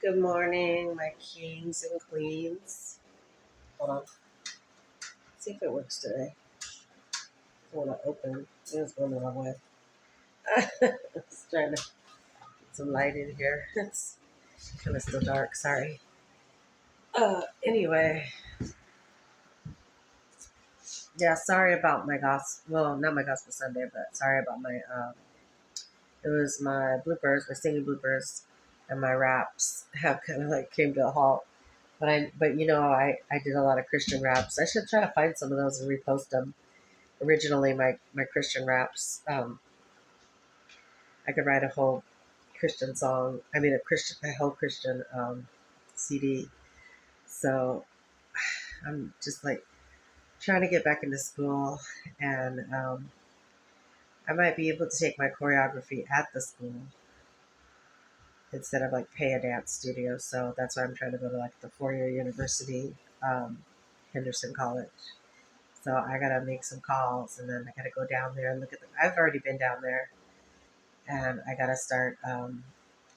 Good morning, my kings and queens. Hold on. See if it works today. I want to open. It's going the wrong way. Let's try to get some light in here. It's kind of still dark. Sorry. Anyway, yeah. Sorry about my gospel. Well, not my gospel Sunday, but sorry about my. It was my bloopers, my singing bloopers, and my raps have kind of like came to a halt. But I did a lot of Christian raps. I should try to find some of those and repost them. Originally, my Christian raps. I could write a whole Christian song. I mean, a whole Christian CD. So I'm just like trying to get back into school, and I might be able to take my choreography at the school instead of like pay a dance studio. So that's why I'm trying to go to like the 4-year university, Henderson College. So I gotta make some calls, and then I gotta go down there and look at them. I've already been down there, and I gotta start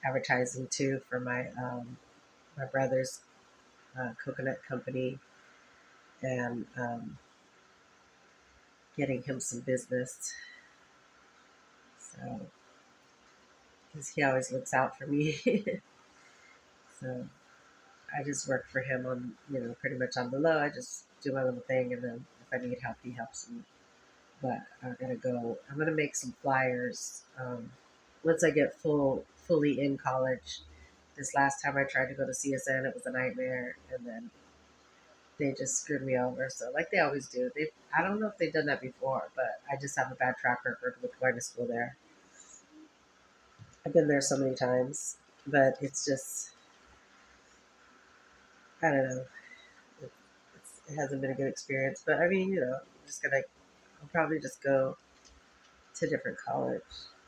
advertising too for my brother's coconut company, and getting him some business. So, because he always looks out for me. So I just work for him on, pretty much on the low. I just do my little thing, and then if I need help, he helps me. But I gotta go. I'm gonna make some flyers once I get fully in college. This last time I tried to go to CSN, it was a nightmare, and then they just screwed me over. So like they always do. I don't know if they've done that before, but I just have a bad track record with going to school there. I've been there so many times, but it's just I don't know. It, it hasn't been a good experience. But I mean, I'll probably just go to a different college.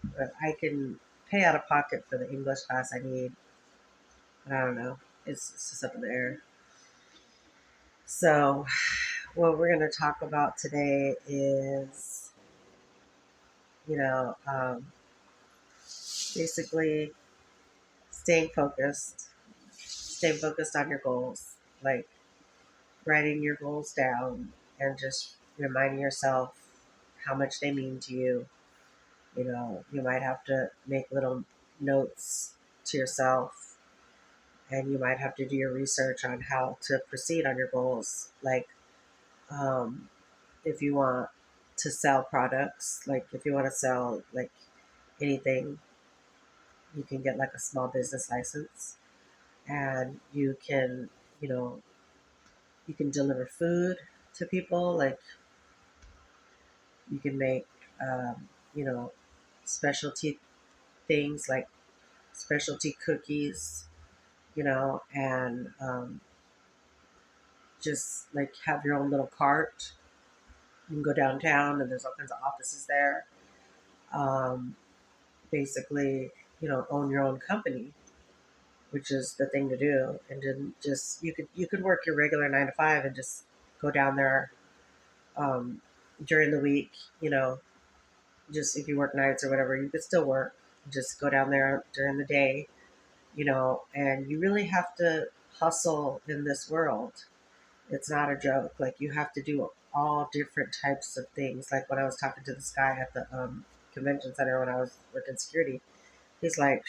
But I can pay out of pocket for the English class I need. But I don't know. It's just up in the air. So what we're going to talk about today is, you know, um, basically staying focused on your goals, like writing your goals down and just reminding yourself how much they mean to you. You might have to make little notes to yourself, and you might have to do your research on how to proceed on your goals. Like, um, if you want to sell products, like if you want to sell like anything, you can get like a small business license, and you know, you can deliver food to people. Like you can make, um, you know, specialty things like specialty cookies, and just like have your own little cart. You can go downtown, and there's all kinds of offices there. Um, Basically, own your own company, which is the thing to do. And then just you could work your regular 9 to 5 and just go down there um, during the week. Just if you work nights or whatever, you could still work. Just go down there during the day, and you really have to hustle in this world. It's not a joke. Like you have to do all different types of things. Like when I was talking to this guy at the convention center when I was working security, he's like,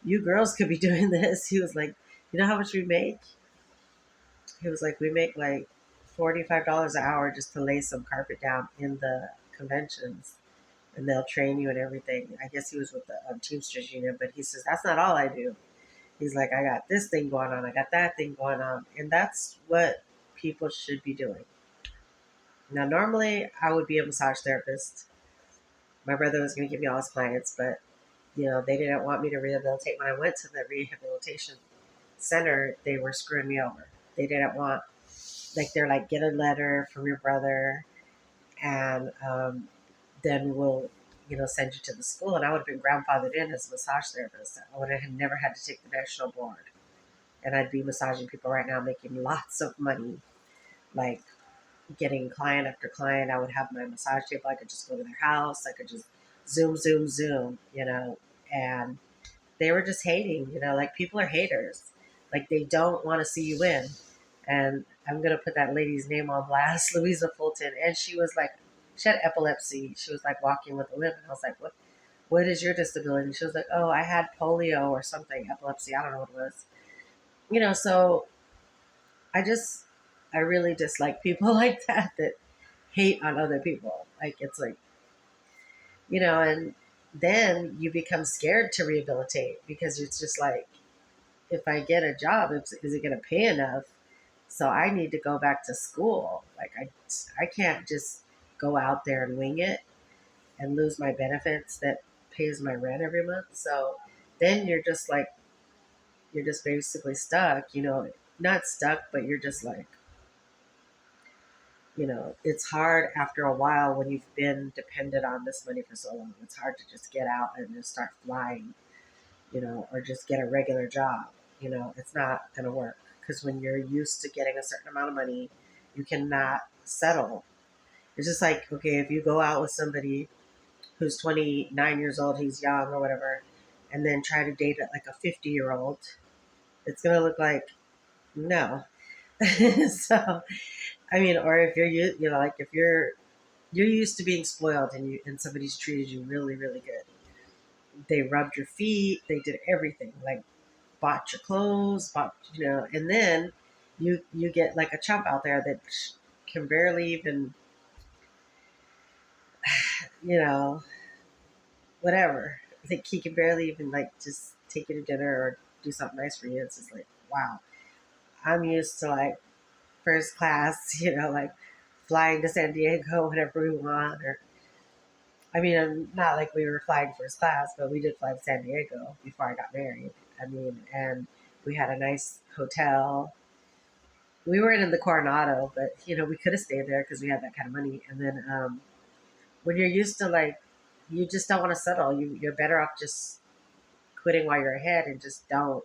"You girls could be doing this." He was like, "You know how much we make?" He was like, "We make like $45 an hour just to lay some carpet down in the conventions, and they'll train you and everything." I guess he was with the Teamsters Union, but he says that's not all I do. He's like, "I got this thing going on, I got that thing going on," and that's what people should be doing. Now, normally I would be a massage therapist. My brother was going to give me all his clients, but they didn't want me to rehabilitate. When I went to the rehabilitation center, they were screwing me over. They didn't want, like, they're like, get a letter from your brother, and then we'll, send you to the school. And I would have been grandfathered in as a massage therapist. I would have never had to take the national board. And I'd be massaging people right now, making lots of money, like getting client after client. I would have my massage table. I could just go to their house. I could just zoom, zoom, zoom, and they were just hating, like people are haters. Like they don't want to see you win. And I'm going to put that lady's name on blast, Louisa Fulton. And she was like, she had epilepsy. She was like walking with a limp. And I was like, what is your disability? She was like, oh, I had polio or something, epilepsy. I don't know what it was. So I just, I really dislike people like that hate on other people. Like it's like, and then you become scared to rehabilitate because it's just like, if I get a job, is it going to pay enough? So I need to go back to school. Like I can't just go out there and wing it and lose my benefits that pays my rent every month. So then you're just basically stuck, not stuck, but you're just like, it's hard after a while when you've been dependent on this money for so long. It's hard to just get out and just start flying, or just get a regular job. It's not going to work because when you're used to getting a certain amount of money, you cannot settle. It's just like, okay, if you go out with somebody who's 29 years old, he's young or whatever, and then try to date like a 50-year-old, it's going to look like no. So, I mean, or if like if you're used to being spoiled and somebody's treated you really, really good. They rubbed your feet, they did everything, like bought your clothes, and then you get like a chump out there that can barely even, you know, whatever. I think he can barely even like just take you to dinner or do something nice for you. It's just like, wow. I'm used to like first class, like flying to San Diego whenever we want, or I mean, not like we were flying first class, but we did fly to San Diego before I got married. I mean, and we had a nice hotel. We weren't in the Coronado, but we could have stayed there because we had that kind of money. And then when you're used to like, you just don't want to settle. You're better off just quitting while you're ahead and just don't